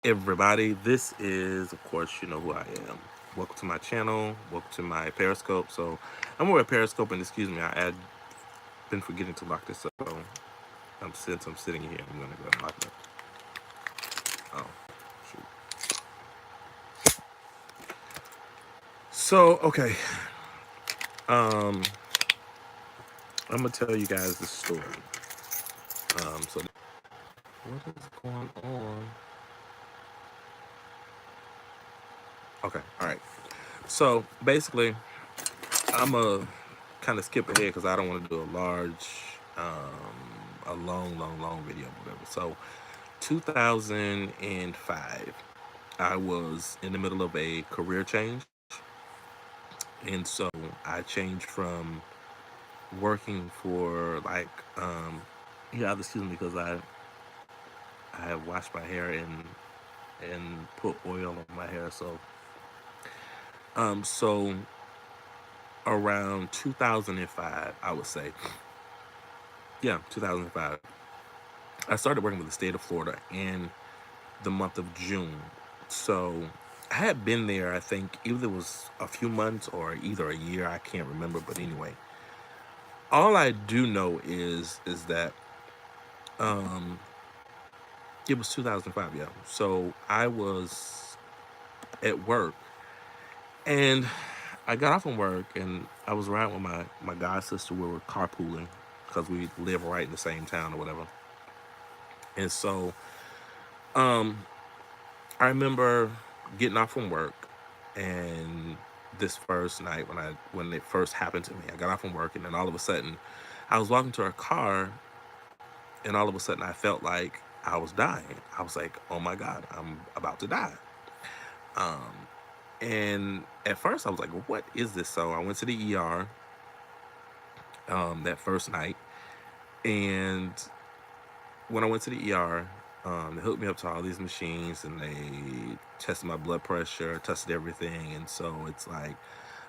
Everybody, this is, of course, you know who I am. Welcome to my channel. Welcome to my Periscope. So, I'm over at Periscope, and excuse me, I had been forgetting to lock this up. So, since I'm sitting here, I'm gonna go and lock it up. Oh, shoot. So, okay, um, I'm gonna tell you guys this story. So what is going on? Okay, all right. So basically, I'm a kind of skip ahead because I don't want to do a long video, whatever. So, 2005, I was in the middle of a career change, and so I changed from working for yeah, excuse me, because I have washed my hair and put oil on my hair. So around 2005, I would say, yeah, 2005. I started working with the state of Florida in the month of June. So I had been there, I think either it was a few months or either a year, I can't remember, but anyway. All I do know is that um it was 2005, yeah. So I was at work and I got off from work and I was riding with my god sister. We were carpooling because we live right in the same town or whatever. And so um I remember getting off from work, and this first night when it first happened to me, I got off from work, and then all of a sudden, I was walking to our car, and all of a sudden, I felt like I was dying. I was like, "Oh my God, I'm about to die." Um, and at first, I was like, "What is this?" So I went to the ER that first night, and when I went to the ER, they hooked me up to all these machines and they tested my blood pressure, tested everything. And so it's like,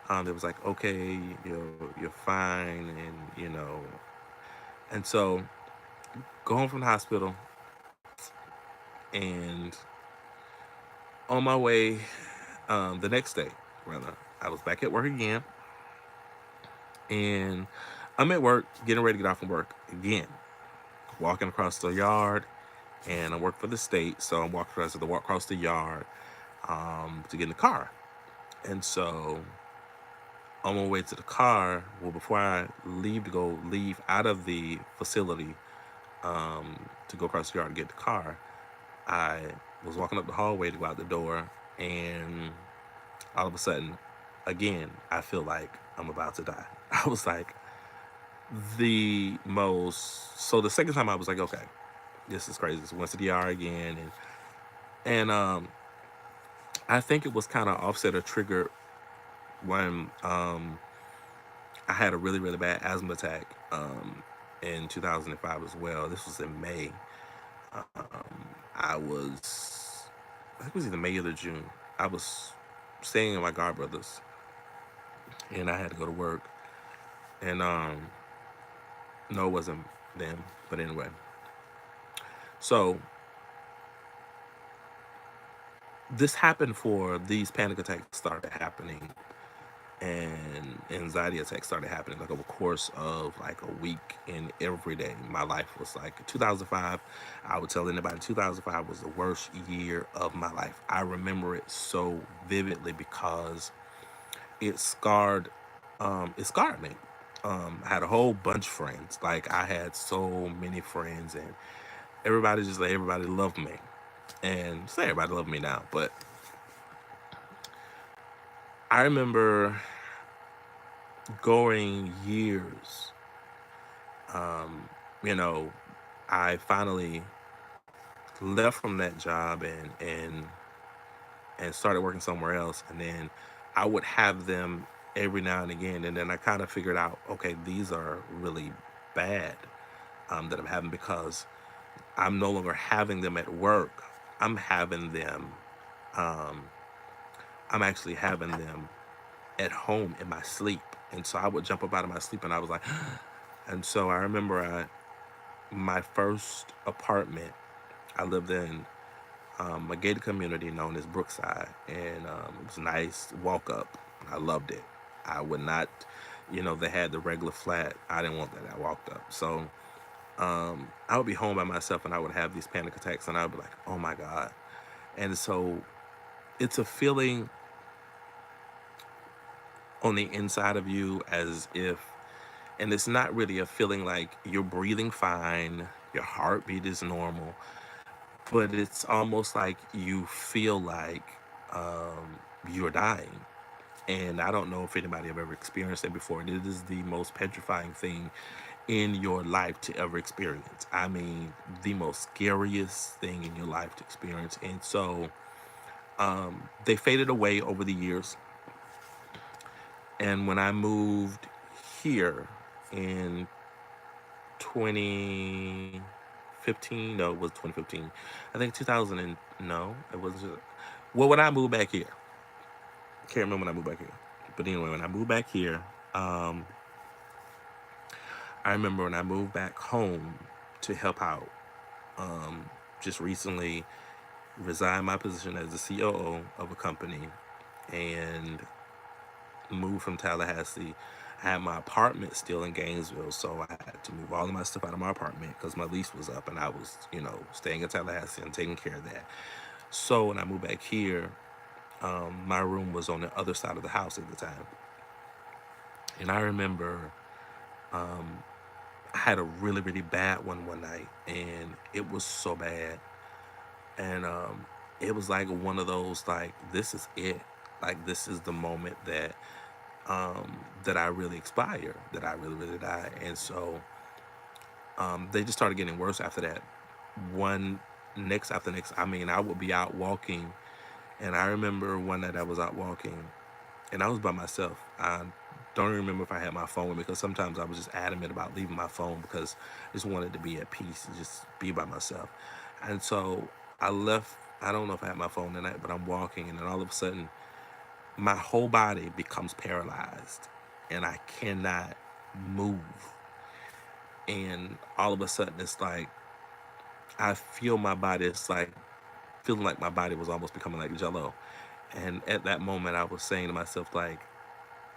it was like, okay, you're fine. And so go home from the hospital. And on my way, the next day, rather, I was back at work again. And I'm at work, getting ready to get off from work again, walking across the yard. And I work for the state. So I'm walking across the walk across the yard to get in the car. And so on my way to the car, well, before I leave out of the facility to go across the yard and get the car, I was walking up the hallway to go out the door, and all of a sudden, again, I feel like I'm about to die. I was like, so the second time I was like, okay, this is crazy. So I went to the ER again, and I think it was kind of offset or triggered when I had a really bad asthma attack in 2005 as well. This was in May. I was, I think it was either May or the June. I was staying at my godbrother's, and I had to go to work. And no, it wasn't them, but anyway. So this happened for these panic attacks started happening and anxiety attacks started happening like over the course of like a week, and every day my life was like 2005. I would tell anybody 2005 was the worst year of my life. I remember it so vividly because it scarred it scarred me. I had a whole bunch of friends. Like I had so many friends, and everybody loved me, and say everybody loved me now, but I remember going years. Um, you know, I finally left from that job and started working somewhere else, and then I would have them every now and again, and then I kind of figured out, okay, these are really bad that I'm having because I'm no longer having them at work. I'm having them. Um, I'm actually having them at home in my sleep, and so I would jump up out of my sleep, and I was like, and so I remember my first apartment I lived in. a gated community known as Brookside, and it was a nice walk up. I loved it. I would not, they had the regular flat. I didn't want that. I walked up. So I would be home by myself and I would have these panic attacks and I would be like, oh my God. And so it's a feeling on the inside of you as if, and it's not really a feeling like you're breathing fine, your heartbeat is normal, but it's almost like you feel like you're dying. And I don't know if anybody have ever experienced it before. And it is the most petrifying thing in your life to ever experience. I mean, the most scariest thing in your life to experience. And so they faded away over the years. And when I moved here in 2015, no, it was 2015. I think 2000, no, it wasn't. Well, when I moved back here, can't remember when I moved back here. But anyway, when I moved back here, um, I remember when I moved back home to help out, just recently resigned my position as the COO of a company and moved from Tallahassee. I had my apartment still in Gainesville, so I had to move all of my stuff out of my apartment because my lease was up and I was, staying in Tallahassee and taking care of that. So when I moved back here, my room was on the other side of the house at the time. And I remember I had a really, really bad one night, and it was so bad. And it was like one of those, like, this is it. Like, this is the moment that I really expire, that I really, really die. And so they just started getting worse after that. One next after next. I mean, I would be out walking, and I remember one night I was out walking, and I was by myself. I don't even remember if I had my phone with me because sometimes I was just adamant about leaving my phone because I just wanted to be at peace and just be by myself. And so I left. I don't know if I had my phone tonight, but I'm walking, and then all of a sudden, my whole body becomes paralyzed, and I cannot move. And all of a sudden, it's like I feel my body. It's like feeling like my body was almost becoming like Jello. And at that moment, I was saying to myself, like,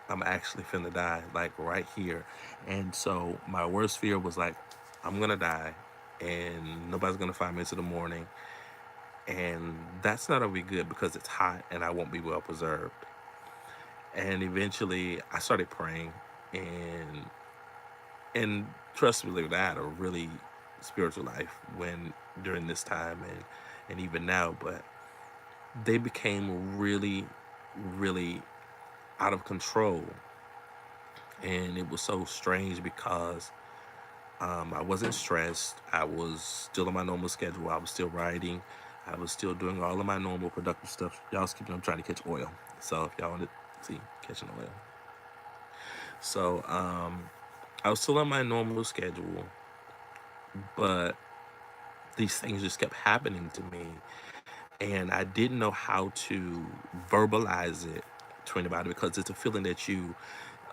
I'm actually finna die, like right here. And so my worst fear was like, I'm gonna die and nobody's gonna find me until the morning. And that's not gonna be good because it's hot and I won't be well preserved. And eventually I started praying and and trust me, I had a really spiritual life when during this time and even now, but they became really, really out of control. And it was so strange because I wasn't stressed. I was still on my normal schedule. I was still writing. I was still doing all of my normal productive stuff. Y'all skipping, I'm trying to catch oil. So if y'all want to see, catching oil. So I was still on my normal schedule, but these things just kept happening to me. And I didn't know how to verbalize it to anybody because it's a feeling that you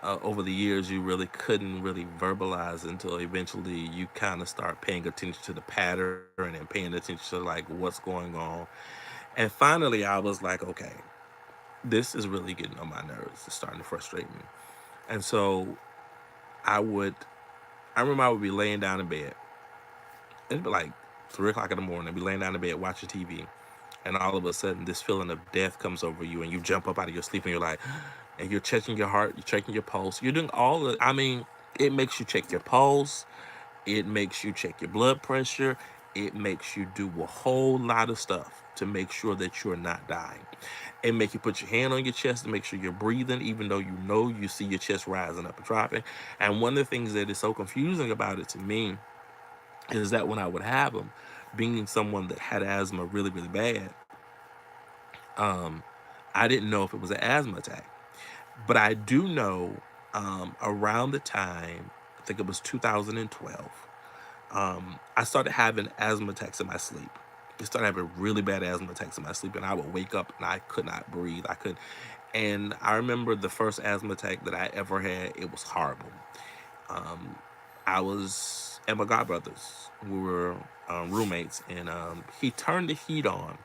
over the years you really couldn't really verbalize until eventually you kind of start paying attention to the pattern and paying attention to like what's going on. And finally I was like, okay, this is really getting on my nerves. It's starting to frustrate me. And so I would I remember I would be laying down in bed. It'd be like 3 o'clock in the morning. I'd be laying down in bed watching TV, and all of a sudden this feeling of death comes over you and you jump up out of your sleep and you're like, and you're checking your heart, you're checking your pulse, you're doing all the, I mean, it makes you check your pulse, it makes you check your blood pressure, it makes you do a whole lot of stuff to make sure that you're not dying. It make you put your hand on your chest to make sure you're breathing, even though you know you see your chest rising up and dropping. And one of the things that is so confusing about it to me is that when I would have them, being someone that had asthma really, really bad, um, I didn't know if it was an asthma attack. But I do know around the time, I think it was 2012, I started having asthma attacks in my sleep. I started having really bad asthma attacks in my sleep, and I would wake up and I could not breathe. I could, and I remember the first asthma attack that I ever had. It was horrible. I was at my godbrother's. We were roommates, and he turned the heat on,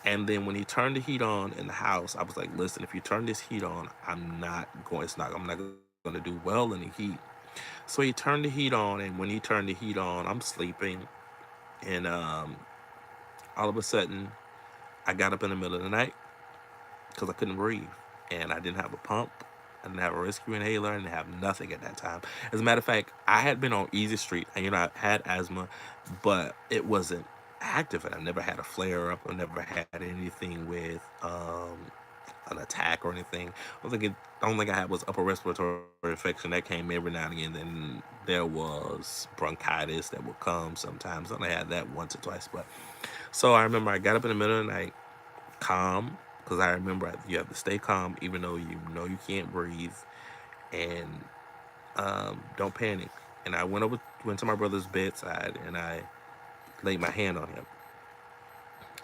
And then when he turned the heat on in the house, I was like, listen, if you turn this heat on, I'm not going to do well in the heat. So he turned the heat on, and when he turned the heat on, I'm sleeping, and all of a sudden, I got up in the middle of the night because I couldn't breathe, and I didn't have a pump. I didn't have a rescue inhaler. I didn't have nothing at that time. As a matter of fact, I had been on Easy Street, and I had asthma, but it wasn't active, and I never had a flare up. I never had anything with an attack or anything. The only thing I had was upper respiratory infection that came every now and again. Then there was bronchitis that would come sometimes. I only had that once or twice, but so I remember I got up in the middle of the night, calm, because I remember you have to stay calm even though you know you can't breathe, and don't panic. And I went to my brother's bedside, and I laid my hand on him,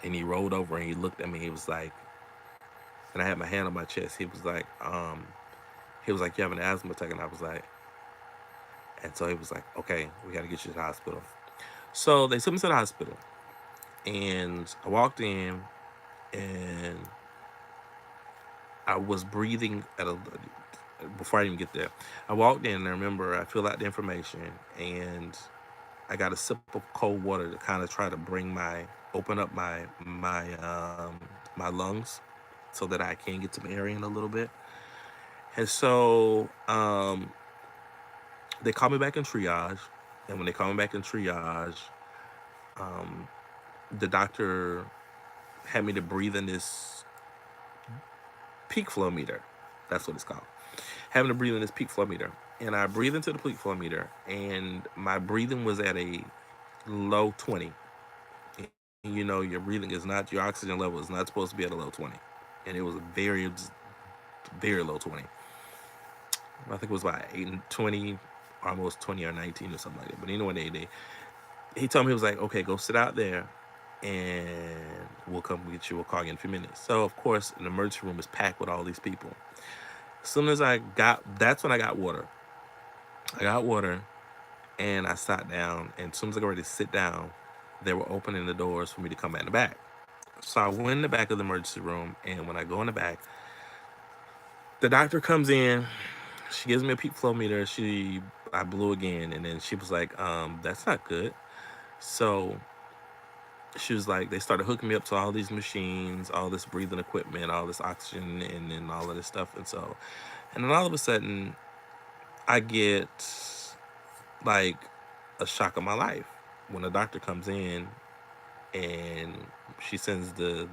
and he rolled over and he looked at me. He was like, and I had my hand on my chest. He was like, you have an asthma attack, and I was like, and so he was like, okay, we got to get you to the hospital. So they took me to the hospital, and I walked in, and I was breathing at a before I even get there. I walked in and I remember I filled out the information, and I got a sip of cold water to kind of try to open up my lungs so that I can get some air in a little bit. And so they called me back in triage, and when they called me back in triage, um, the doctor had me to breathe in this peak flow meter. That's what it's called. Having to breathe in this peak flow meter. And I breathed into the peak flow meter, and my breathing was at a low 20. And your breathing is not, your oxygen level is not supposed to be at a low 20. And it was a very, very low 20. I think it was about 8 and 20, almost 20 or 19 or something like that. But anyway, he told me, he was like, okay, go sit out there, and we'll come get you. We'll call you in a few minutes. So, of course, an emergency room is packed with all these people. As soon as that's when I got water. I got water, and I sat down, and as soon as I got ready to sit down, they were opening the doors for me to come back in the back. So I went in the back of the emergency room, and when I go in the back, the doctor comes in. She gives me a peak flow meter. I blew again, and then she was like, that's not good. So she was like, they started hooking me up to all these machines, all this breathing equipment, all this oxygen, and then all of this stuff. And then all of a sudden, I get like a shock of my life when the doctor comes in, and she sends the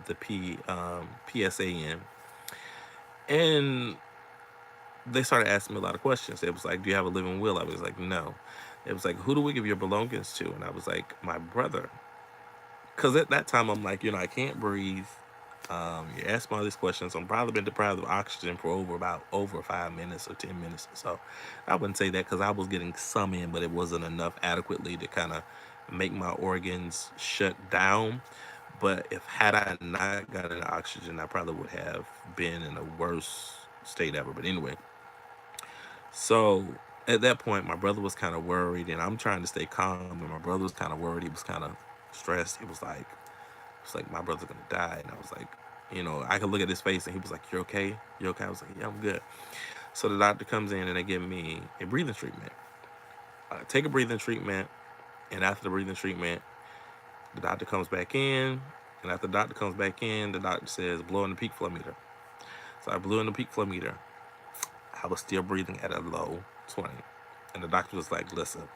PSA in, and they started asking me a lot of questions. It was like, do you have a living will? I was like, no. It was like, who do we give your belongings to? And I was like, my brother. Because at that time, I'm like, I can't breathe. You asked me all these questions. I'm probably been deprived of oxygen for over 5 minutes or 10 minutes or so. I wouldn't say that because I was getting some in, but it wasn't enough adequately to kind of make my organs shut down. But if had I not gotten oxygen, I probably would have been in a worse state ever. But anyway, so at that point, my brother was kind of worried, and I'm trying to stay calm. And my brother was kind of worried. He was kind of stressed. It's like my brother's gonna die, and I was like, I could look at his face, and he was like, "You're okay? You okay?" I was like, "Yeah, I'm good." So the doctor comes in, and they give me a breathing treatment. I take a breathing treatment, and after the breathing treatment, the doctor comes back in, and after the doctor comes back in, the doctor says, "Blow in the peak flow meter." So I blew in the peak flow meter. I was still breathing at a low 20, and the doctor was like, "Listen,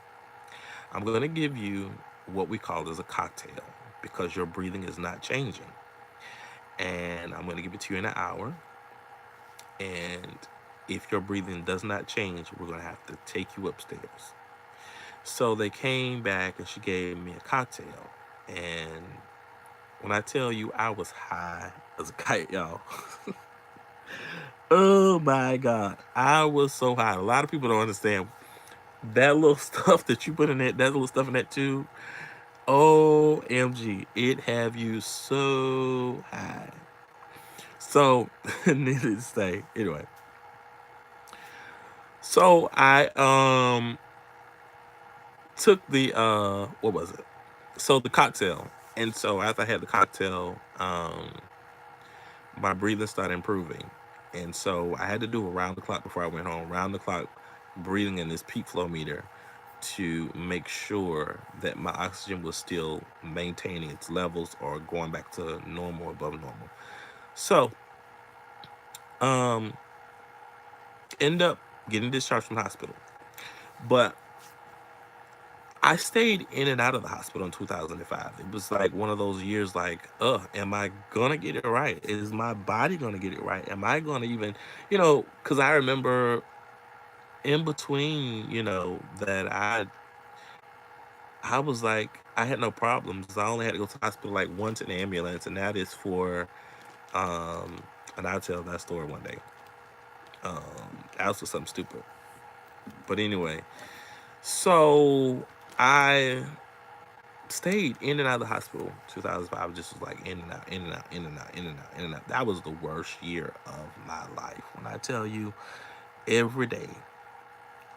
I'm gonna give you what we call as a cocktail because your breathing is not changing. And I'm going to give it to you in an hour. And if your breathing does not change, we're going to have to take you upstairs." So they came back, and she gave me a cocktail. And when I tell you I was high as a kite, y'all. Oh my God. I was so high. A lot of people don't understand that little stuff that you put in that little stuff in that tube. OMG, it have you so high. So, needless to say, anyway. So I took the what was it? So the cocktail, And so after I had the cocktail, my breathing started improving. And so I had to do a round the clock before I went home, round the clock breathing in this peak flow meter to make sure that my oxygen was still maintaining its levels or going back to normal, above normal. So, um, end up getting discharged from the hospital. But I stayed in and out of the hospital in 2005. It was like one of those years like, am I gonna get it right? Is my body gonna get it right? Am I gonna even, because I remember in between, that I was like, I had no problems. I only had to go to the hospital like once in the ambulance, and that is for, um, and I'll tell that story one day. That was for something stupid. But anyway, so I stayed in and out of the hospital. 2005 just was like in and out, in and out, in and out, in and out, in and out. That was the worst year of my life. When I tell you, every day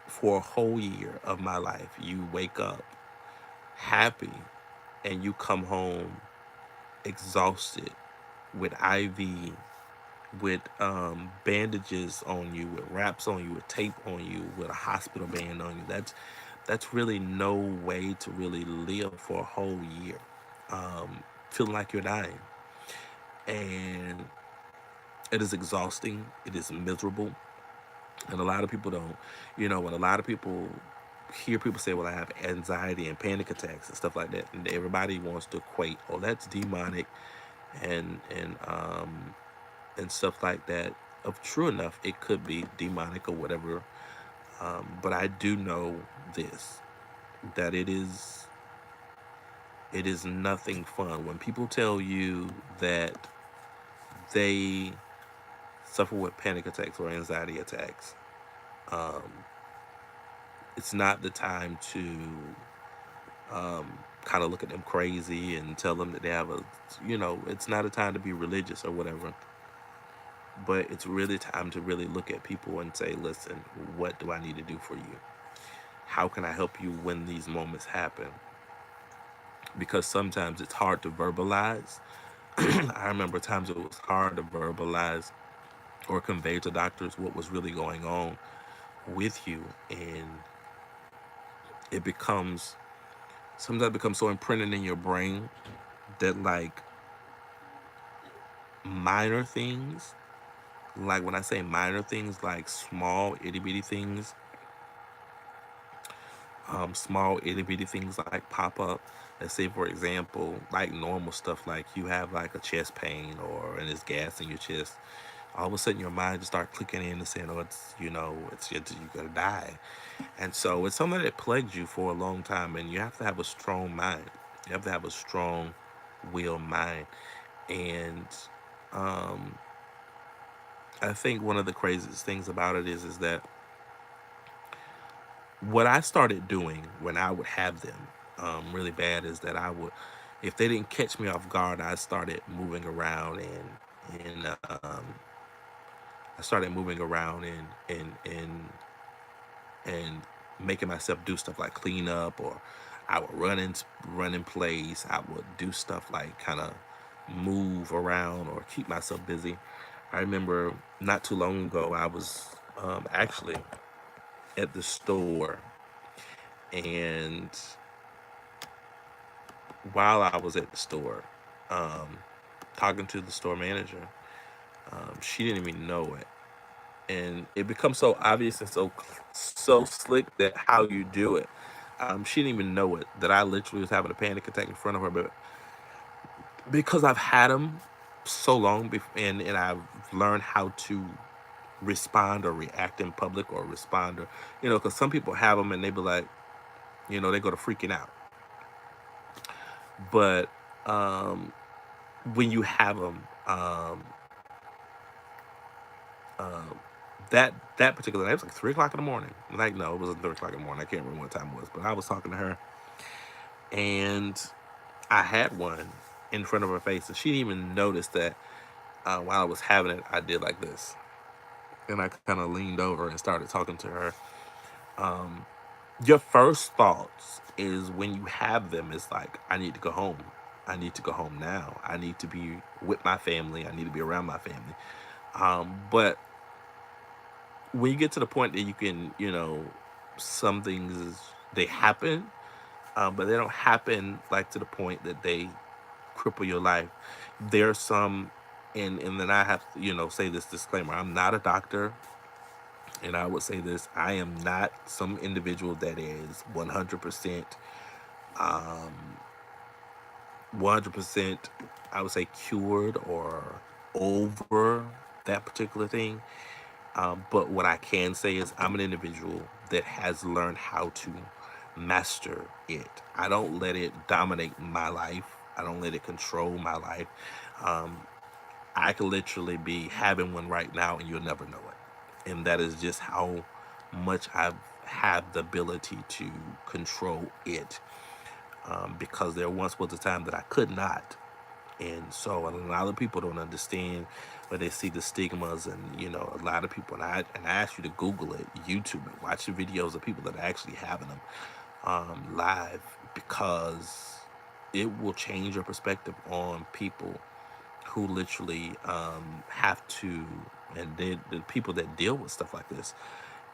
for a whole year of my life, you wake up happy and you come home exhausted with IV, with bandages on you, with wraps on you, with tape on you, with a hospital band on you. That's really no way to really live for a whole year, feeling like you're dying. And it is exhausting. It is miserable. And a lot of people don't, when a lot of people hear people say, well, I have anxiety and panic attacks and stuff like that, and everybody wants to equate, oh, that's demonic and stuff like that. Of true enough, it could be demonic or whatever. But I do know this, that it is nothing fun. When people tell you that they suffer with panic attacks or anxiety attacks, um, it's not the time to kind of look at them crazy and tell them that they have it's not a time to be religious or whatever. But it's really time to really look at people and say, listen, what do I need to do for you? How can I help you when these moments happen? Because sometimes it's hard to verbalize. I remember times it was hard to verbalize or convey to doctors what was really going on with you. And it becomes, sometimes it becomes so imprinted in your brain that like minor things, like when I say minor things, like small itty bitty things like pop up. Let's say, for example, like normal stuff, like you have like a chest pain or and there's gas in your chest. All of a sudden, your mind just start clicking in and saying, "Oh, it's you're gonna die," and so it's something that plagues you for a long time. And you have to have a strong mind. You have to have a strong will mind. And um, I think one of the craziest things about it is that what I started doing when I would have them really bad is that I would, if they didn't catch me off guard, I started moving around and I started moving around and making myself do stuff like clean up, or I would run in place. I would do stuff like kind of move around or keep myself busy. I remember not too long ago I was actually at the store, and while I was at the store, um, talking to the store manager, she didn't even know it, and it becomes so obvious and so slick that how you do it. She didn't even know it that I literally was having a panic attack in front of her, but because I've had them so long, and I've learned how to respond or react in public or respond, or because some people have them and they be like, they go to freaking out. But um, when you have them, um, that particular night, it was like 3 o'clock in the morning. Like, no, it wasn't 3 o'clock in the morning. I can't remember what time it was, but I was talking to her, and I had one in front of her face, and she didn't even notice that while I was having it, I did like this, and I kind of leaned over and started talking to her. Your first thoughts is when you have them is like, I need to go home. I need to go home now. I need to be with my family. I need to be around my family. But when you get to the point that you can, some things, they happen, but they don't happen like to the point that they cripple your life. There's some, and then I have to, say this disclaimer. I'm not a doctor, and I would say this: I am not some individual that is 100%, 100%. I would say cured or over that particular thing. But what I can say is I'm an individual that has learned how to master it. I don't let it dominate my life. I don't let it control my life. Um, I could literally be having one right now and you'll never know it. And that is just how much I have the ability to control it. Because there once was a time that I could not. And so a lot of people don't understand, but they see the stigmas, and a lot of people, and I ask you to Google it, YouTube it, watch the videos of people that are actually having them live, because it will change your perspective on people who literally have to, and the people that deal with stuff like this.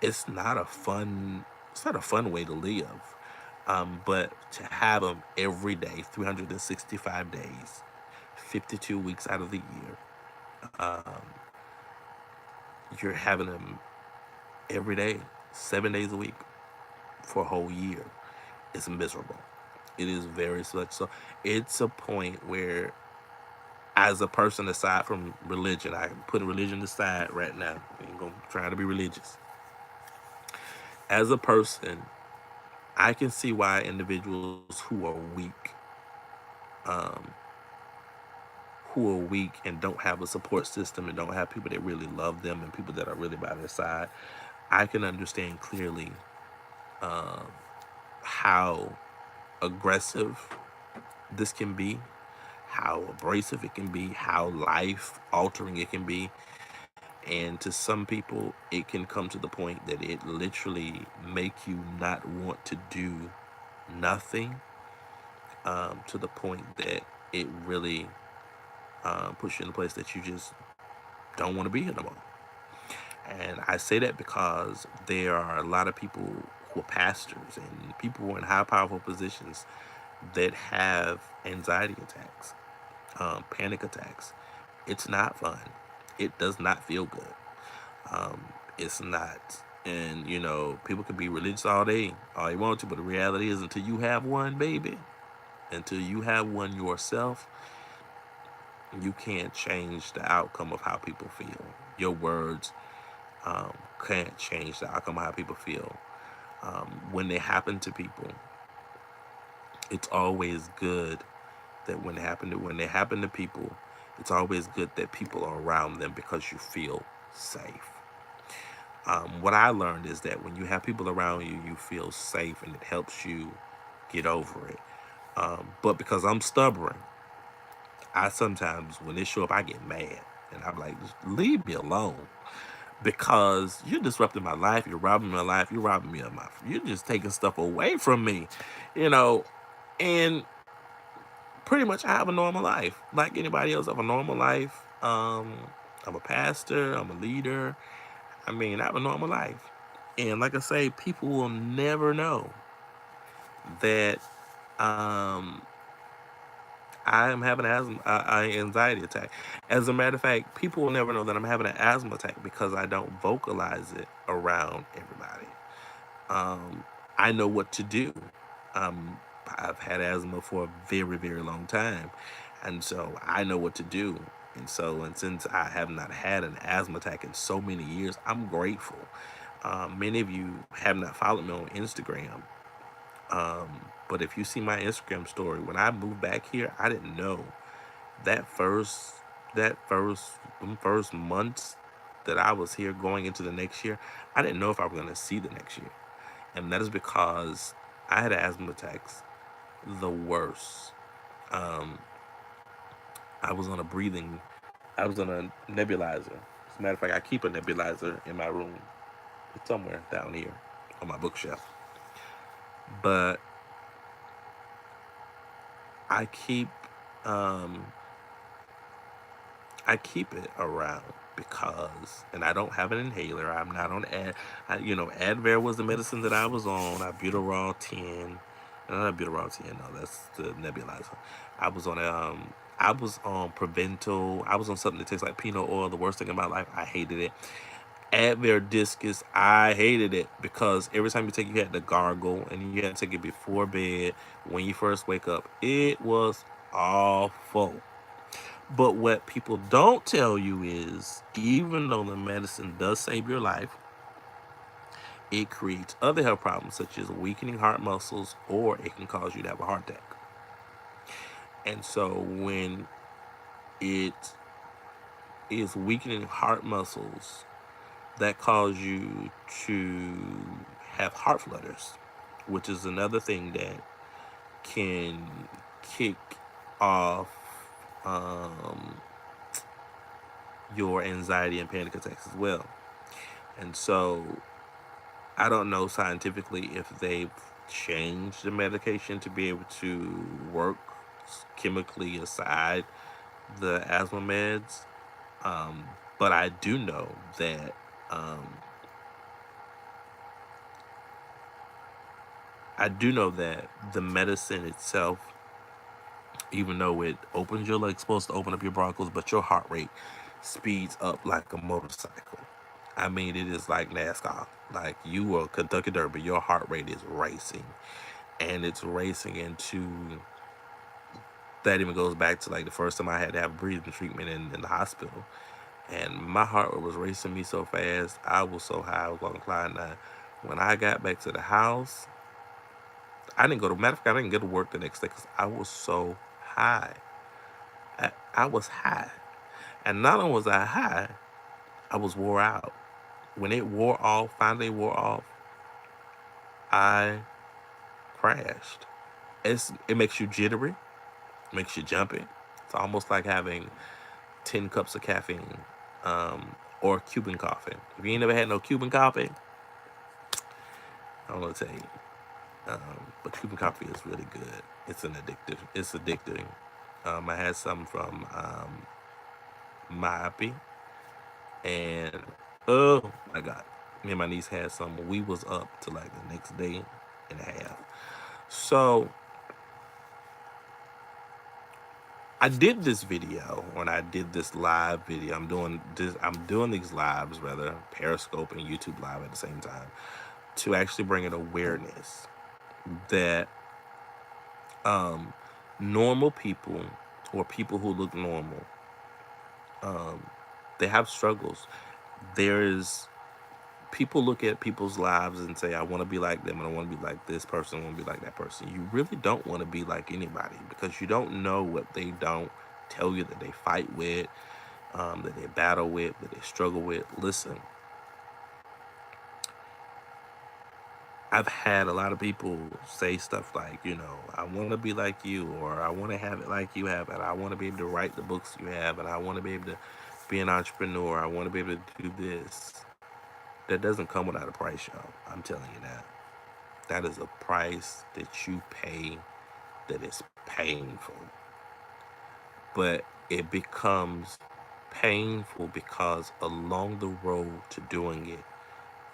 It's not a fun way to live. But to have them every day, 365 days, 52 weeks out of the year, you're having them every day, 7 days a week for a whole year. It's miserable. It is very such so. It's a point where, as a person, aside from religion, I put religion aside right now. I ain't gonna try to be religious. As a person, I can see why individuals um, who are weak and don't have a support system and don't have people that really love them and people that are really by their side, I can understand clearly how aggressive this can be, how abrasive it can be, how life altering it can be. And to some people, it can come to the point that it literally make you not want to do nothing, to the point that it really puts you in a place that you just don't want to be here no more. And I say that because there are a lot of people who are pastors and people who are in high powerful positions that have anxiety attacks, panic attacks. It's not fun. It does not feel good. It's not. And people can be religious all you want to, but the reality is, until you have one, baby, until you have one yourself, you can't change the outcome of how people feel. Your words can't change the outcome of how people feel. When they happen to people, it's always good that when they happen to people, it's always good that people are around them because you feel safe. What I learned is that when you have people around you, you feel safe and it helps you get over it. But because I'm stubborn, I sometimes, when they show up, I get mad. And I'm like, just leave me alone. Because you're disrupting my life, you're robbing my life, you're robbing me of you're just taking stuff away from me, you know. And pretty much I have a normal life. Like anybody else, I have a normal life. I'm a pastor, I'm a leader. I mean, I have a normal life. And like I say, people will never know that um, I am having an anxiety attack. As a matter of fact, people will never know that I'm having an asthma attack because I don't vocalize it around everybody. Um, I know what to do. Um, I've had asthma for a very, very long time, and so I know what to do. And since I have not had an asthma attack in so many years, I'm grateful. Many of you have not followed me on Instagram, but if you see my Instagram story, when I moved back here, I didn't know that first months that I was here going into the next year, I didn't know if I was going to see the next year. And that is because I had asthma attacks, the worst. Um, I was on a breathing, I was on a nebulizer. As a matter of fact, I keep a nebulizer in my room. It's somewhere down here on my bookshelf. But I keep um, I keep it around because, and I don't have an inhaler. I'm not on Advair was the medicine that I was on. Albuterol 10, not Albuterol 10. No, that's the nebulizer. I was on I was on Prevento. I was on something that tastes like peanut oil. The worst thing in my life. I hated it. Advair Discus, I hated it because every time you take it, you had to gargle, and you had to take it before bed when you first wake up. It was awful. But what people don't tell you is, even though the medicine does save your life, it creates other health problems such as weakening heart muscles, or it can cause you to have a heart attack. And so when it is weakening heart muscles, that cause you to have heart flutters, which is another thing that can kick off um, your anxiety and panic attacks as well. And so I don't know scientifically if they've changed the medication to be able to work chemically aside the asthma meds. Um, but I do know that um, the medicine itself, even though it opens your legs, supposed to open up your bronchos, but your heart rate speeds up like a motorcycle. I mean, it is like NASCAR. Like you are Kentucky Derby, your heart rate is racing, and it's racing into. That even goes back to like the first time I had to have breathing treatment in the hospital, and my heart was racing me so fast. I was so high, I was on cloud nine. When I got back to the house, I didn't go to. Matter of fact, I didn't get to work the next day because I was so high. I was high, and not only was I high, I was wore out. When it wore off, finally wore off, I crashed. It makes you jittery, makes you jumpy. It's almost like having 10 cups of caffeine, or Cuban coffee. If you ain't never had no Cuban coffee, I don't know what to tell you. But Cuban coffee is really good. It's It's addicting. I had some from Maapi, and oh my god, me and my niece had some. We was up to like the next day and a half. So I did this video, when I did this live video. I'm doing these lives, rather Periscope and YouTube live at the same time, to actually bring an awareness that normal people, or people who look normal, they have struggles. There's People look at people's lives and say, I want to be like them, and I want to be like this person, I want to be like that person. You really don't want to be like anybody, because you don't know what they don't tell you that they fight with, that they battle with, that they struggle with. Listen, I've had a lot of people say stuff like, I want to be like you, or I want to have it like you have it. I want to be able to write the books you have, and I want to be able to be an entrepreneur. I want to be able to do this. That doesn't come without a price, y'all. I'm telling you that. That is a price that you pay that is painful. But it becomes painful because along the road to doing it,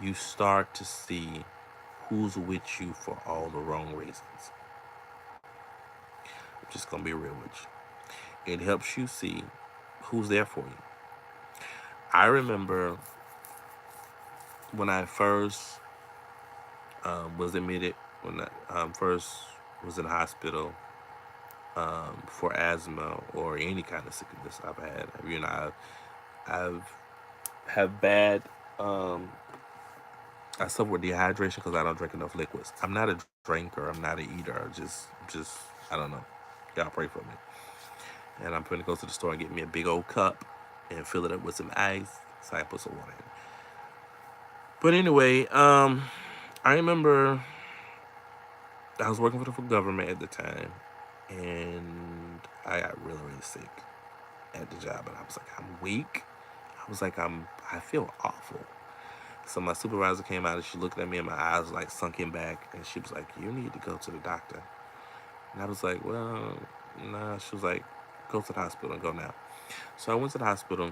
you start to see who's with you for all the wrong reasons. I'm just going to be real with you. It helps you see who's there for you. I remember when I first was admitted, when I first was in the hospital for asthma or any kind of sickness I've had. I've have bad. I suffer with dehydration because I don't drink enough liquids. I'm not a drinker. I'm not an eater. Just I don't know. Y'all pray for me. And I'm going to go to the store and get me a big old cup and fill it up with some ice so I can put some water in. But anyway, I remember I was working for the government at the time, and I got really, really sick at the job, and I was like, I'm weak. I feel awful. So my supervisor came out, and she looked at me, and my eyes were like sunken back, and she was like, you need to go to the doctor. And I was like, well, nah. She was like, Go to the hospital and go now. So I went to the hospital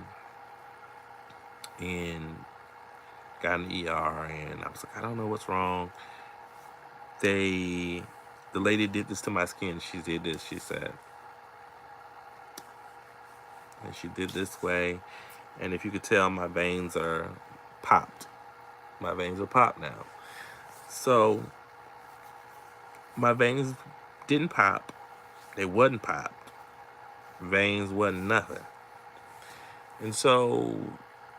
and got in the ER, and I was like, I don't know what's wrong. The lady did this to my skin. She did this. She said, and she did this way, and if you could tell, my veins are popped. My veins are popped now. So my veins didn't pop. They wasn't popped. Veins wasn't nothing. And so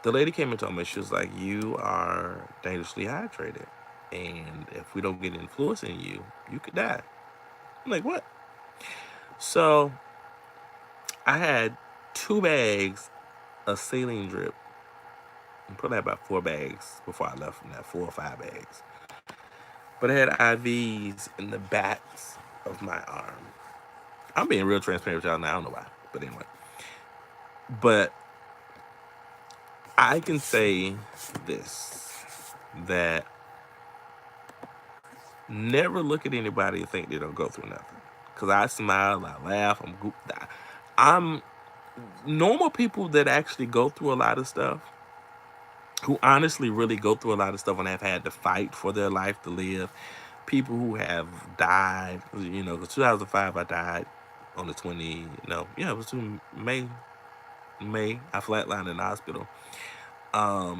the lady came and told me, she was like, you are dangerously hydrated. And if we don't get influence in you, you could die. I'm like, what? So I had 2 bags of saline drip. I probably had about 4 bags before I left from that, 4 or 5 bags. But I had IVs in the backs of my arm. I'm being real transparent with y'all now. I don't know why. But anyway. But I can say this, that never look at anybody and think they don't go through nothing. Because I smile, I laugh, I'm normal people that actually go through a lot of stuff, who honestly really go through a lot of stuff and have had to fight for their life to live. People who have died, because 2005 I died on the 20, no, yeah, it was May. I flatlined in the hospital. I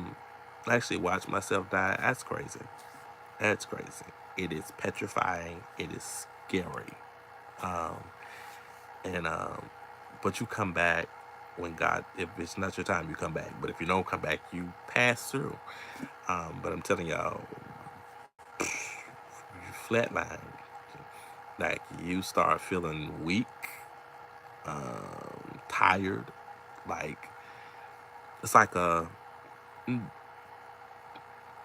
actually watched myself die. That's crazy. That's crazy. It is petrifying. It is scary. Um, and but you come back when God, if it's not your time, you come back. But if you don't come back, you pass through. But I'm telling y'all, you flatline. Like, you start feeling weak, tired. Like, it's like a,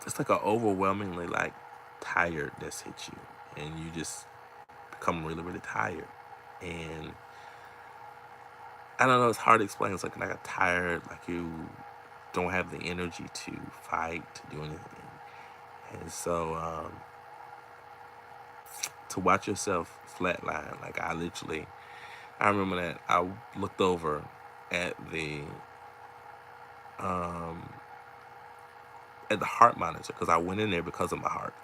it's like a overwhelmingly like tiredness hits you, and you just become really, really tired. And I don't know, it's hard to explain. It's like a tired, like you don't have the energy to fight, to do anything. And so to watch yourself flatline, like I remember that I looked over at um, the heart monitor, because I went in there because of my heart.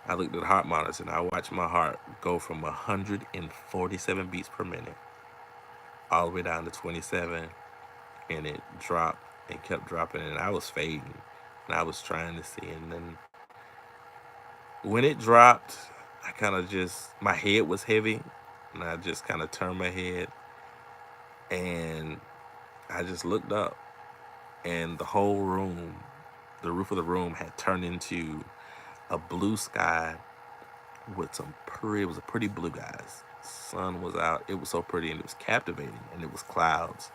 I looked at the heart monitor and I watched my heart go from 147 beats per minute all the way down to 27, and it dropped and kept dropping, and I was fading, and I was trying to see, and then when it dropped, I kind of just, my head was heavy, and I just kind of turned my head, and I just looked up, and the whole room, the roof of the room had turned into a blue sky with it was a pretty blue, guys. Sun was out. It was so pretty, and it was captivating, and it was clouds.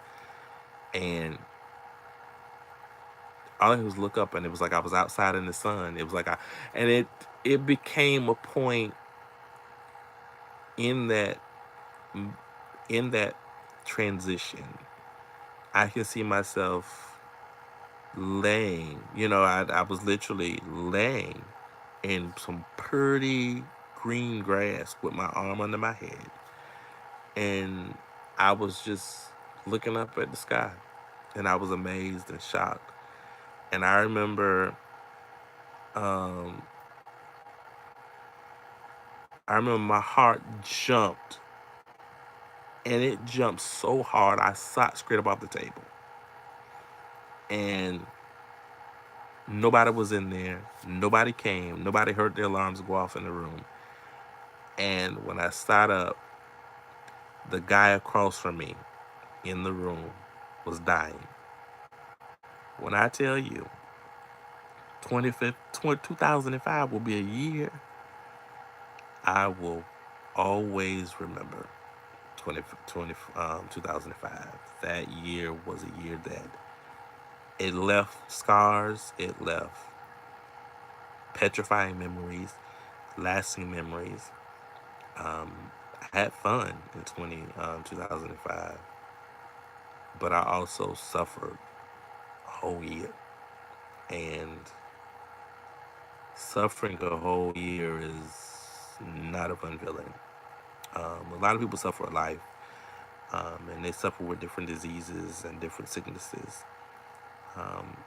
And all I did was look up, and it was like I was outside in the sun. It was like and it became a point in that in that transition. I can see myself laying. I was literally laying in some pretty green grass with my arm under my head, and I was just looking up at the sky, and I was amazed and shocked. And I remember, um, my heart jumped, and it jumped so hard I sat straight up off the table, and nobody was in there. Nobody came. Nobody heard the alarms go off in the room. And when I sat up, the guy across from me in the room was dying. When I tell you, 2005 will be a year I will always remember. 2005. That year was a year that it left scars, it left petrifying memories, lasting memories. I had fun in 2005, but I also suffered a whole year. And suffering a whole year is not a fun feeling. A lot of people suffer a life. and they suffer with different diseases and different sicknesses, um,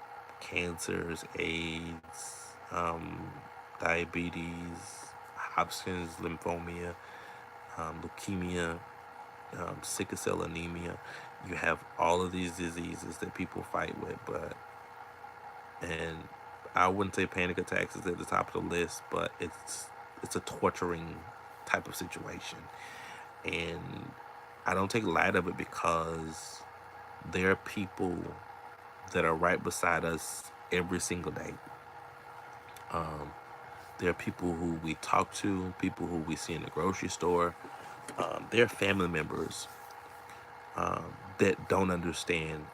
cancers, AIDS, diabetes, Hopkins lymphoma, leukemia, sickle cell anemia. You have all of these diseases that people fight with, and I wouldn't say panic attacks is at the top of the list, but it's a torturing type of situation, and I don't take light of it because there are people that are right beside us every single day. Um, there are people who we talk to, people who we see in the grocery store. There are family members that don't understand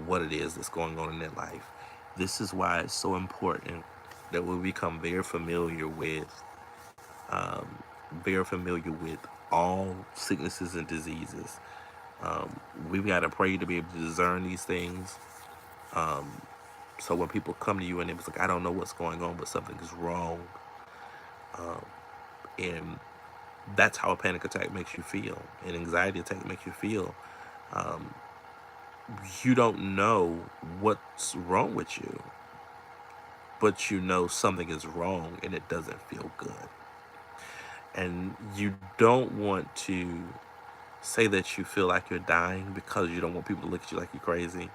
what it is that's going on in their life. This is why it's so important that we become very familiar with all sicknesses and diseases. We've got to pray to be able to discern these things. So when people come to you and it's like, I don't know what's going on, but something is wrong, and that's how a panic attack makes you feel. An anxiety attack makes you feel. You don't know what's wrong with you, but you know something is wrong and it doesn't feel good. And you don't want to say that you feel like you're dying because you don't want people to look at you like you're crazy.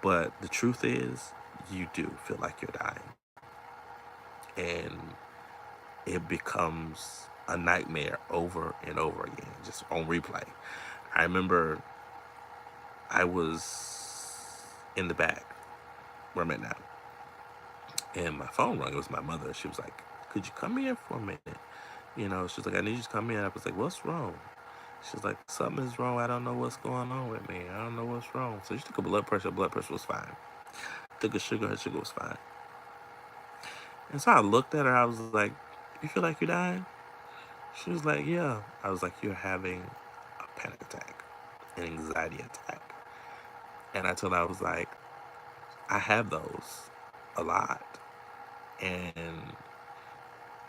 But the truth is, you do feel like you're dying. And it becomes a nightmare over and over again, just on replay. I remember I was in the back where I'm at now, and my phone rang. It was my mother. She was like, "Could you come here for a minute?" She was like, "I need you to come in." I was like, "What's wrong?" She's like, "Something is wrong. I don't know what's going on with me. I don't know what's wrong." So she took a blood pressure. Blood pressure was fine. Took a sugar. Her sugar was fine. And so I looked at her. I was like, "You feel like you're dying?" She was like, "Yeah." I was like, "You're having a panic attack, an anxiety attack." And I told her, I was like, "I have those a lot. And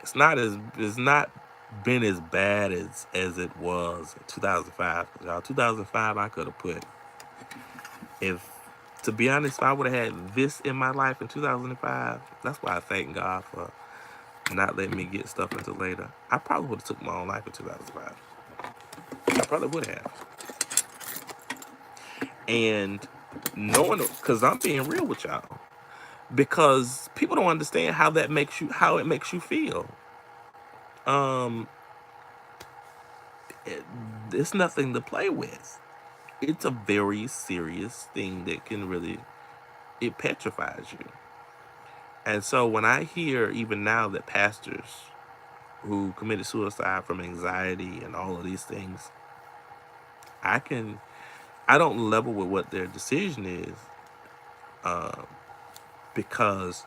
it's not been as bad as it was in 2005. Y'all, 2005, I could have put, if to be honest, if I would have had this in my life in 2005, that's why I thank God for not letting me get stuff until later. I probably would have took my own life in 2005. I probably would have. And knowing, because I'm being real with y'all, because people don't understand how it makes you feel. Um, it, it's nothing to play with. It's a very serious thing that can really, it petrifies you. And so when I hear even now that pastors who committed suicide from anxiety and all of these things, I can I don't level with what their decision is, um, because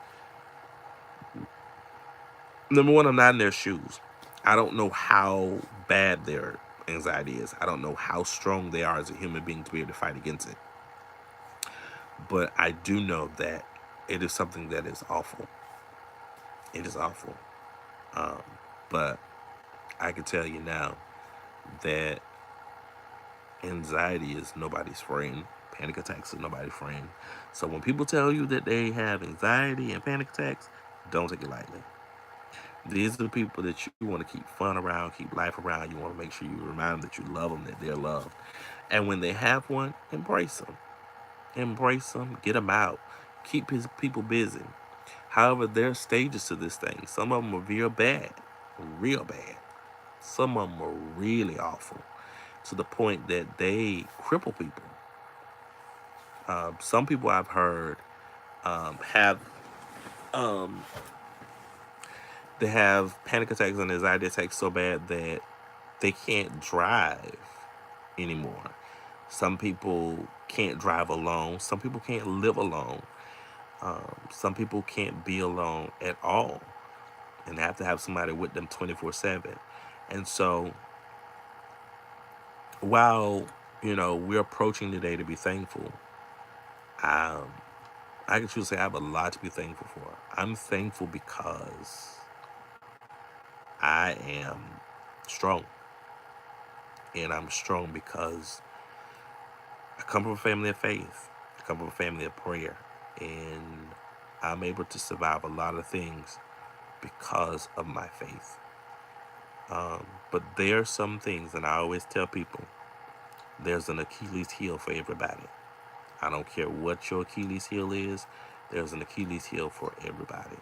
number one, I'm not in their shoes. I don't know how bad their anxiety is. I don't know how strong they are as a human being to be able to fight against it. But I do know that it is something that is awful. It is awful. Um, but I can tell you now that anxiety is nobody's friend. Panic attacks are nobody's friend. So when people tell you that they have anxiety and panic attacks, don't take it lightly. These are the people that you want to keep fun around, keep life around. You want to make sure you remind them that you love them, that they're loved. And when they have one, embrace them. Embrace them, get them out. Keep his people busy. However, there are stages to this thing. Some of them are real bad, real bad. Some of them are really awful to the point that they cripple people. Some people I've heard have um, they have panic attacks and anxiety attacks so bad that they can't drive anymore. Some people can't drive alone. Some people can't live alone. Some people can't be alone at all and have to have somebody with them 24/7. And so while, we're approaching the day to be thankful, um, I can truly say I have a lot to be thankful for. I'm thankful because I am strong. And I'm strong because I come from a family of faith. I come from a family of prayer. And I'm able to survive a lot of things because of my faith. But there are some things, and I always tell people, there's an Achilles heel for everybody. I don't care what your Achilles heel is, there's an Achilles heel for everybody.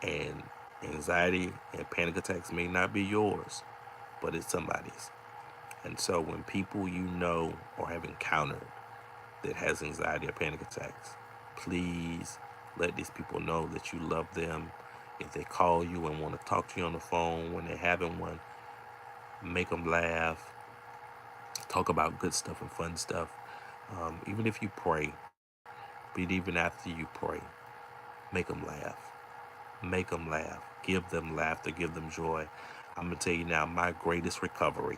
And anxiety and panic attacks may not be yours, but it's somebody's. And so when people you know or have encountered that has anxiety or panic attacks, please let these people know that you love them. If they call you and want to talk to you on the phone when they're having one, make them laugh, talk about good stuff and fun stuff. Even if you pray, but even after you pray, make them laugh. Make them laugh. Give them laughter. Give them joy. I'm going to tell you now, my greatest recovery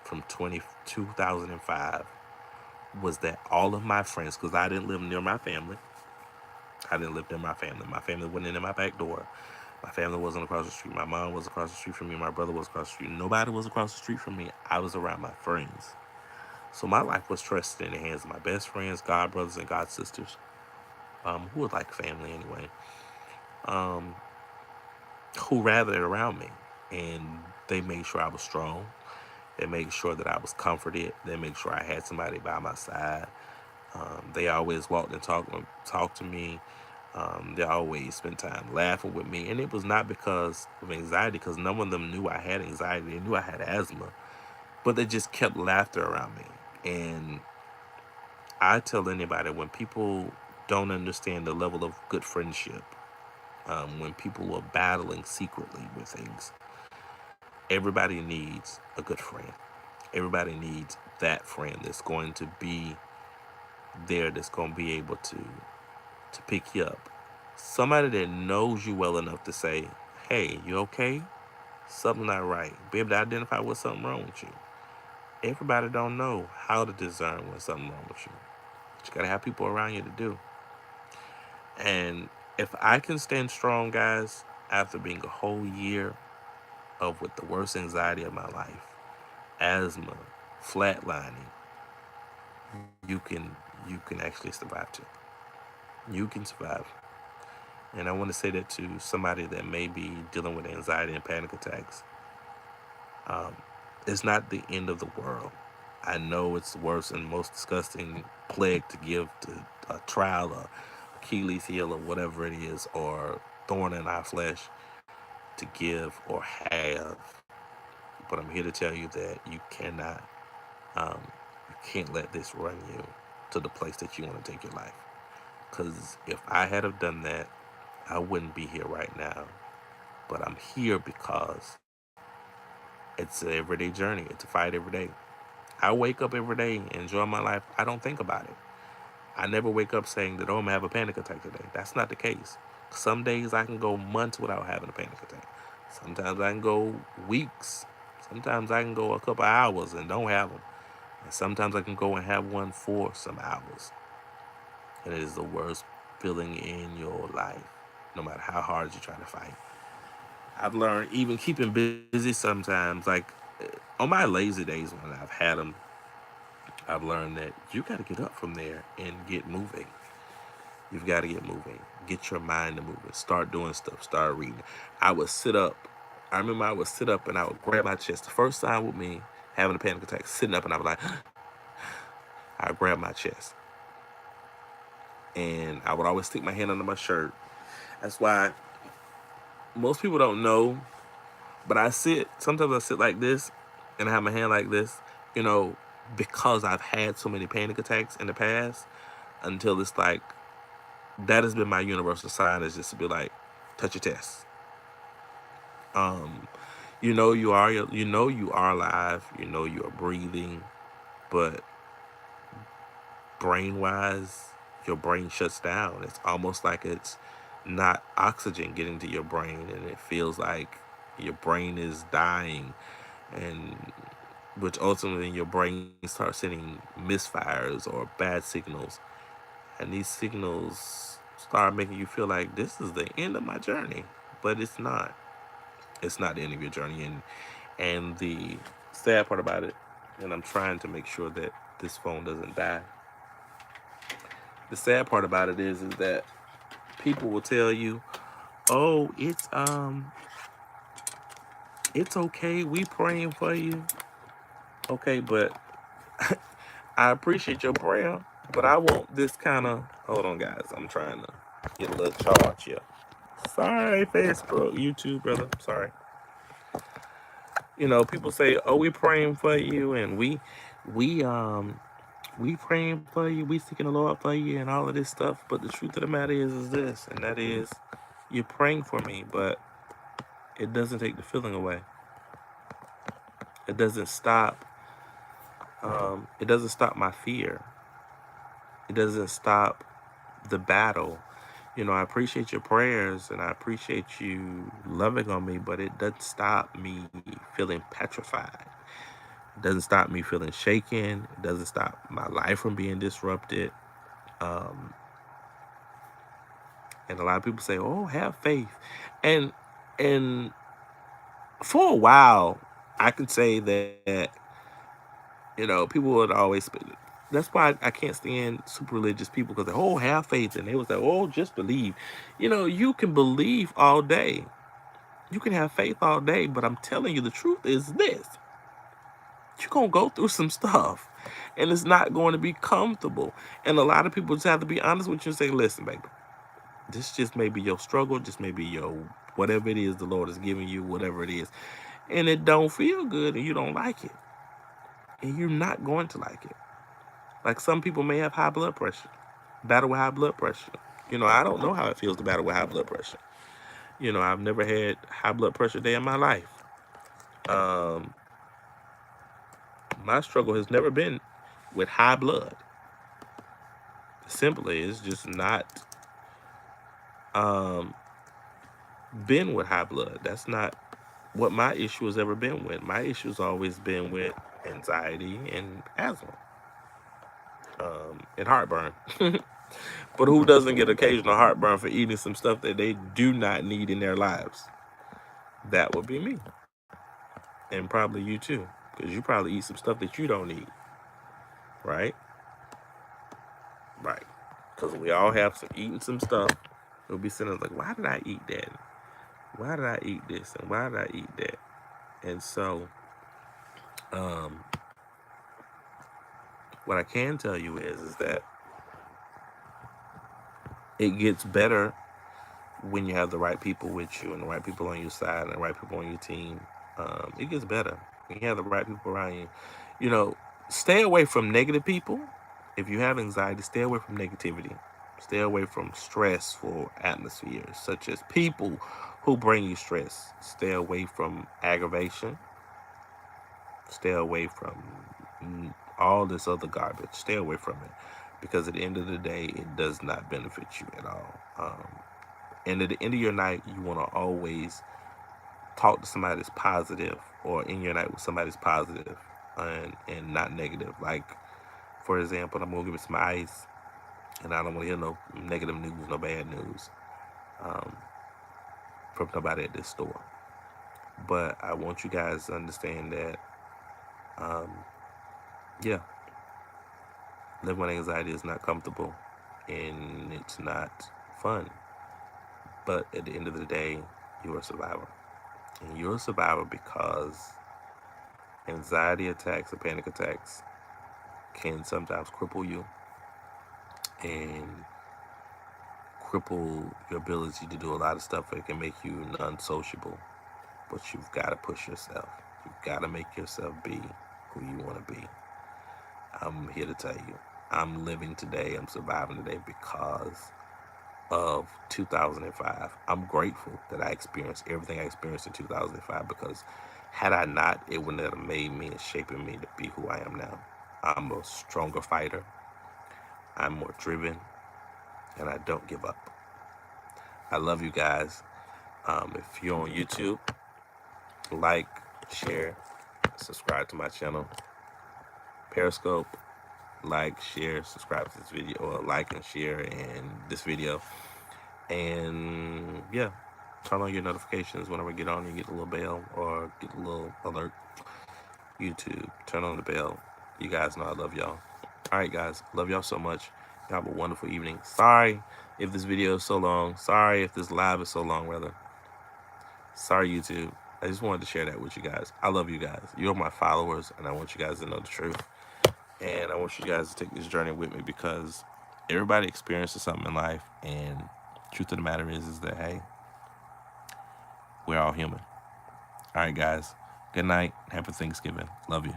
from 2005 was that all of my friends, because I didn't live near my family, I didn't live near my family. My family went in my back door. My family wasn't across the street. My mom was across the street from me. My brother was across the street. Nobody was across the street from me. I was around my friends. So my life was trusted in the hands of my best friends, god brothers, and god sisters, who were like family anyway, um, who rallied around me. And they made sure I was strong. They made sure that I was comforted. They made sure I had somebody by my side. They always walked and talked to me. They always spent time laughing with me. And it was not because of anxiety, because none of them knew I had anxiety. They knew I had asthma. But they just kept laughter around me. And I tell anybody, when people don't understand the level of good friendship, when people are battling secretly with things, everybody needs a good friend. Everybody needs that friend that's going to be there, that's going to be able to pick you up. Somebody that knows you well enough to say, hey, you okay? Something not right. Be able to identify what's something wrong with you. Everybody don't know how to discern when something wrong with you. But you got to have people around you to do. And if I can stand strong, guys, after being a whole year of with the worst anxiety of my life, asthma, flatlining, you can actually survive too. You can survive. And I want to say that to somebody that may be dealing with anxiety and panic attacks. Um, it's not the end of the world. I know it's the worst and most disgusting plague to give to a trial, or Achilles heel, or whatever it is, or thorn in our flesh to give or have. But I'm here to tell you that you cannot, you can't let this run you to the place that you want to take your life. Because if I had have done that, I wouldn't be here right now. But I'm here because it's an everyday journey. It's a fight every day. I wake up every day and enjoy my life. I don't think about it. I never wake up saying that, oh, I'm going to have a panic attack today. That's not the case. Some days I can go months without having a panic attack. Sometimes I can go weeks. Sometimes I can go a couple hours and don't have them. And sometimes I can go and have one for some hours. And it is the worst feeling in your life, no matter how hard you try to fight. I've learned even keeping busy sometimes, like on my lazy days when I've had them, I've learned that you got to get up from there and get moving. You've got to get moving. Get your mind to moving. Start doing stuff. Start reading. I would sit up. I remember I would sit up and I would grab my chest. The first time with me having a panic attack, sitting up, and I was like, I would grab my chest. And I would always stick my hand under my shirt. That's why most people don't know, but sometimes I sit like this and I have my hand like this, you know, because I've had so many panic attacks in the past, until it's like, that has been my universal sign, is just to be like, touch your chest. Um, you are alive, you are breathing, but brain wise, your brain shuts down. It's almost like it's not oxygen getting to your brain, and it feels like your brain is dying, and which ultimately your brain starts sending misfires or bad signals, and these signals start making you feel like this is the end of my journey, but it's not. It's not the end of your journey, and the sad part about it, and I'm trying to make sure that this phone doesn't die. The sad part about it is that people will tell you, "Oh, it's okay. We praying for you." Okay, but I appreciate your prayer, but I want this kind of. Hold on, guys. I'm trying to get a little charge here. Sorry, Facebook, YouTube, brother. Sorry. You know, people say, "Oh, we praying for you, and we praying for you. We seeking the Lord for you, and all of this stuff." But the truth of the matter is this, and that is, you're praying for me, but it doesn't take the feeling away. It doesn't stop. It doesn't stop my fear. It doesn't stop the battle. You know, I appreciate your prayers and I appreciate you loving on me, but it doesn't stop me feeling petrified. It doesn't stop me feeling shaken. It doesn't stop my life from being disrupted. Um, and a lot of people say, "Oh, have faith," and and for a while, I can say that people would always. That's why I can't stand super religious people because they have faith, and they would say, "Oh, just believe." You can believe all day. You can have faith all day, but I'm telling you, the truth is this: you're gonna go through some stuff, and it's not going to be comfortable. And a lot of people just have to be honest with you and say, "Listen, baby, this just may be your struggle, just may be your whatever it is the Lord is giving you, whatever it is, and it don't feel good, and you don't like it, and you're not going to like it." Like some people may have high blood pressure, battle with high blood pressure. I don't know how it feels to battle with high blood pressure. I've never had high blood pressure day in my life. Um, my struggle has never been with high blood. Simply, it's just not um, been with high blood. That's not what my issue has ever been with. My issue has always been with anxiety and asthma and heartburn. But who doesn't get occasional heartburn for eating some stuff that they do not need in their lives? That would be me. And probably you too. Because you probably eat some stuff that you don't need. Right? Right. Because we all have some eating some stuff. We'll be sitting like, why did I eat that? Why did I eat this? And why did I eat that? And so, um, what I can tell you is that it gets better when you have the right people with you and the right people on your side and the right people on your team. It gets better when you have the right people around you. Stay away from negative people. If you have anxiety, stay away from negativity. Stay away from stressful atmospheres, such as people who bring you stress. Stay away from aggravation. Stay away from all this other garbage. Stay away from it. Because at the end of the day, it does not benefit you at all. And at the end of your night, you want to always talk to somebody that's positive, or in your night with somebody that's positive and not negative. Like, for example, I'm going to give it some ice, and I don't want to hear no negative news, no bad news from nobody at this store. But I want you guys to understand that, yeah, living with anxiety is not comfortable, and it's not fun. But at the end of the day, you're a survivor. And you're a survivor because anxiety attacks or panic attacks can sometimes cripple you and cripple your ability to do a lot of stuff. It can make you non-sociable, but you've got to push yourself. You've got to make yourself be who you want to be. I'm here to tell you, I'm living today, I'm surviving today because of 2005. I'm grateful that I experienced everything I experienced in 2005, because had I not, it would not have made me and shaping me to be who I am now. I'm a stronger fighter. I'm more driven, and I don't give up. I love you guys. If you're on YouTube, like, share, subscribe to my channel. Periscope, like, share, subscribe to this video, or like and share and this video. And yeah, turn on your notifications whenever I get on. You get a little bell or get a little alert. YouTube, turn on the bell. You guys know I love y'all. All right, guys, love y'all so much. Have a wonderful evening. Sorry if this video is so long. Sorry if this live is so long, rather. Sorry, YouTube. I just wanted to share that with you guys. I love you guys. You're my followers, and I want you guys to know the truth. And I want you guys to take this journey with me, because everybody experiences something in life, and truth of the matter is that, hey, we're all human. All right, guys. Good night. Happy Thanksgiving. Love you.